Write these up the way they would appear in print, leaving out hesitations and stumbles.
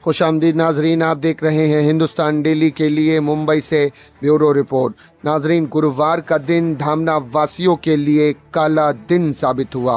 खुशामदीद नाजरीन, आप देख रहे हैं हिंदुस्तान डेली के लिए मुंबई से ब्यूरो रिपोर्ट। नाजरीन, गुरुवार का दिन धामना वासियों के लिए काला दिन साबित हुआ।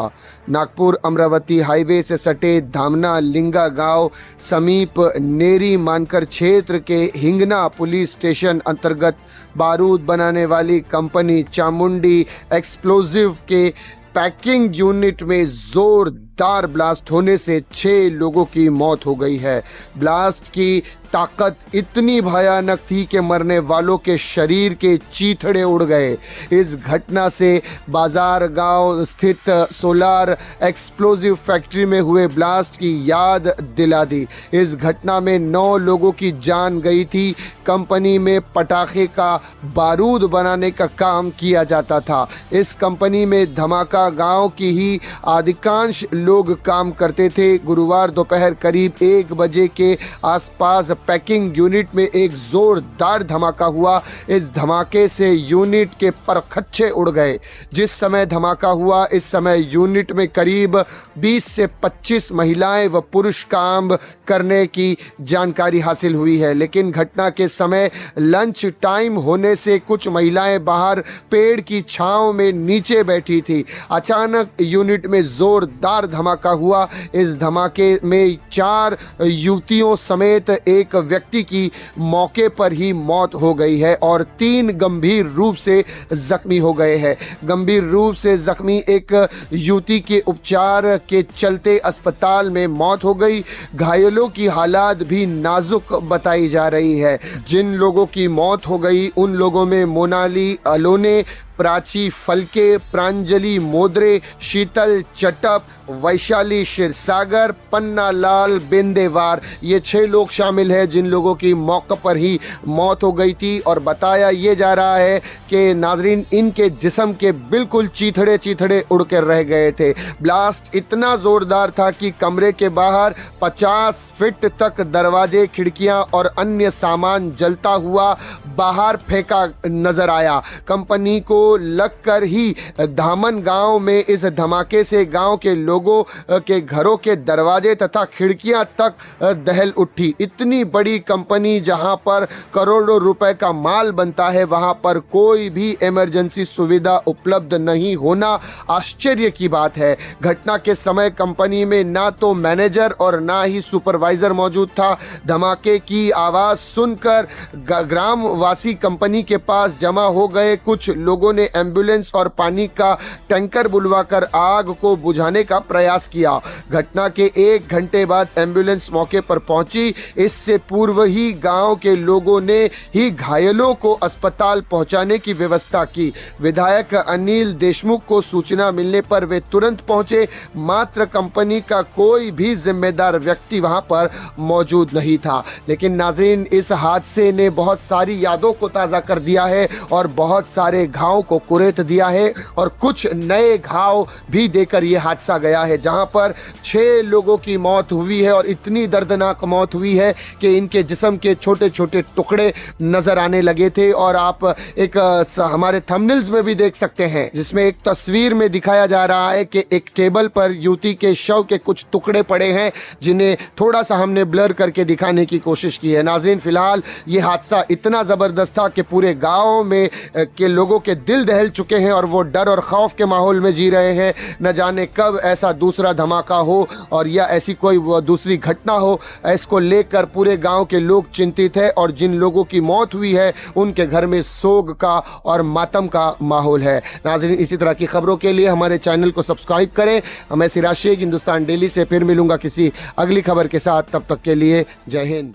नागपुर अमरावती हाईवे से सटे धामना लिंगा गांव समीप नेरी मानकर क्षेत्र के हिंगना पुलिस स्टेशन अंतर्गत बारूद बनाने वाली कंपनी चामुंडी एक्सप्लोजिव के पैकिंग यूनिट में जोरदार ब्लास्ट होने से 6 लोगों की मौत हो गई है। ब्लास्ट की ताकत इतनी भयानक थी कि मरने वालों के शरीर के चीथड़े उड़ गए। इस घटना से बाजार गांव स्थित सोलार एक्सप्लोजिव फैक्ट्री में हुए ब्लास्ट की याद दिला दी। इस घटना में 9 लोगों की जान गई थी। कंपनी में पटाखे का बारूद बनाने का काम किया जाता था। इस कंपनी में धमाका गांव की ही अधिकांश लोग काम करते थे। गुरुवार दोपहर करीब 1 बजे के आसपास पैकिंग यूनिट में एक जोरदार धमाका हुआ। इस धमाके से यूनिट के परखच्चे उड़ गए। जिस समय धमाका हुआ इस समय यूनिट में करीब 20 से 25 महिलाएं व पुरुष काम करने की जानकारी हासिल हुई है, लेकिन घटना के समय लंच टाइम होने से कुछ महिलाएं बाहर पेड़ की छांव में नीचे बैठी थी। अचानक यूनिट में जोरदार धमाका हुआ। इस धमाके में 4 युवतियों समेत एक व्यक्ति की मौके पर ही मौत हो गई है और 3 गंभीर रूप से जख्मी हो गए हैं। गंभीर रूप से जख्मी एक युवती के उपचार के चलते अस्पताल में मौत हो गई। घायलों की हालात भी नाजुक बताई जा रही है। जिन लोगों की मौत हो गई उन लोगों में मोनाली अलोने, प्राची फलके, प्रांजलि मोदरे, शीतल चटप, वैशाली क्षीरसागर, पन्ना लाल बेंदेवार, ये 6 लोग शामिल हैं जिन लोगों की मौके पर ही मौत हो गई थी। और बताया ये जा रहा है कि नाजरीन इनके जिस्म के बिल्कुल चीथड़े उड़ कर रह गए थे। ब्लास्ट इतना ज़ोरदार था कि कमरे के बाहर 50 फीट तक दरवाजे, खिड़कियां और अन्य सामान जलता हुआ बाहर फेंका नजर आया। कंपनी को लगकर ही धामन गांव में इस धमाके से गांव के लोगों के घरों के दरवाजे तथा खिड़कियां तक दहल उठी। इतनी बड़ी कंपनी जहां पर करोड़ों रुपए का माल बनता है वहां पर कोई भी इमरजेंसी सुविधा उपलब्ध नहीं होना आश्चर्य की बात है। घटना के समय कंपनी में ना तो मैनेजर और ना ही सुपरवाइजर मौजूद था। धमाके की आवाज सुनकर ग्रामवासी कंपनी के पास जमा हो गए। कुछ लोगों ने एम्बुलेंस और पानी का टैंकर बुलवाकर आग को बुझाने का प्रयास किया। घटना के 1 घंटे बाद एम्बुलेंस मौके पर पहुंची। इससे पूर्व ही गांव के लोगों ने ही घायलों को अस्पताल पहुंचाने की व्यवस्था की। विधायक अनिल देशमुख को सूचना मिलने पर वे तुरंत पहुंचे, मात्र कंपनी का कोई भी जिम्मेदार व्यक्ति वहां पर मौजूद नहीं था। लेकिन नाज़रीन, इस हादसे ने बहुत सारी यादों को ताज़ा कर दिया है और बहुत सारे घाव को कुरेद दिया है और कुछ नए घाव भी देकर यह हादसा गया है, जहां पर 6 लोगों की मौत हुई है और इतनी दर्दनाक मौत हुई है कि इनके जिस्म के छोटे छोटे टुकड़े नजर आने लगे थे। और आप एक हमारे थंबनेल्स में भी देख सकते हैं जिसमें एक तस्वीर में दिखाया जा रहा है कि एक टेबल पर युवती के शव के कुछ टुकड़े पड़े हैं, जिन्हें थोड़ा सा हमने ब्लर करके दिखाने की कोशिश की है। नाज़रीन, फिलहाल ये हादसा इतना ज़बरदस्त था कि पूरे गाँव में के लोगों के दिल दहल चुके हैं और वो डर और खौफ के माहौल में जी रहे हैं। न जाने कब ऐसा दूसरा धमाका हो और या ऐसी कोई दूसरी घटना हो, इसको लेकर पूरे गांव के लोग चिंतित हैं और जिन लोगों की मौत हुई है उनके घर में सोग का और मातम का माहौल है। नाज़रीन, इसी तरह की खबरों के लिए हमारे चैनल को सब्सक्राइब करें। मैं सिराज शेख हिंदुस्तान डेली से फिर मिलूंगा किसी अगली खबर के साथ। तब तक के लिए जय हिंद।